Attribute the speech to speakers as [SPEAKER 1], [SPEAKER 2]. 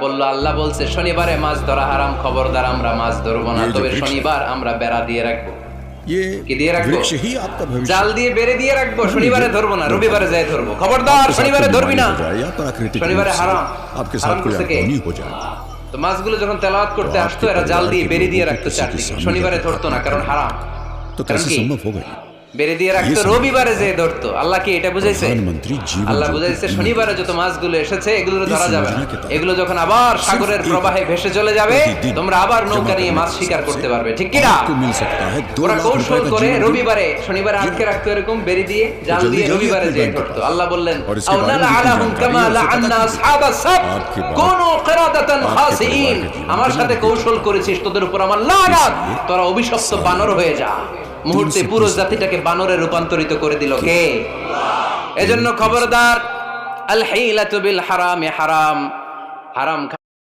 [SPEAKER 1] বলল আল্লাহ বলছে শনিবারে মাছ ধরা হারাম, খবরদার আমরা মাছ ধরবো না, তবে শনিবার আমরা বেড়া দিয়ে রাখবো। কি দিয়ে রাখবো? জাল দিয়ে বেড়ে দিয়ে রাখবো। শনিবারে ধরবো না, রবিবারে যাই ধরবো। খবরদার শনিবারে ধরবি না, শনিবারে হারাম। হারাম করছে কে? তো মাছগুলো যখন তেলাওয়াত করতে আসতো এরা জাল দিয়ে বেড়ে দিয়ে রাখতো চারদিকে, শনিবারে ধরতো না, কারণ হারাম। কারণ কি? বেড়ে দিয়ে রাখতো, রবিবারে যে ধরতো। আল্লাহ কি এটা বুঝাইছে? আল্লাহ বুঝাইছে শনিবারে যত মাছগুলো এসেছে এগুলো ধরা যাবে না, এগুলো যখন আবার সাগরের প্রবাহে ভেসে চলে যাবে তোমরা আবার নৌকা নিয়ে মাছ শিকার করতে পারবে। ঠিক কি না? ওরা কৌশল করে রবিবারে শনিবারে আটকে রাখতো, এরকম বেড়ে দিয়ে জাল দিয়ে রবিবারে যে ধরতো। আল্লাহ বললেন আওনালা আলাহুম কামা লাআন্না আসহাবাস সাবত কুনু কিরাদাতান খাসিইন, আমার সাথে কৌশল করেছিস, তোদের উপর আমার লানাত, তোরা অভিশপ্ত বানর হয়ে যা। মুহূর্তে পুরো জাতিটাকে বানরে রূপান্তরিত করে দিল কে? এজন্য খবরদার, আল হিলাতু বিল হারামে হারাম, হারাম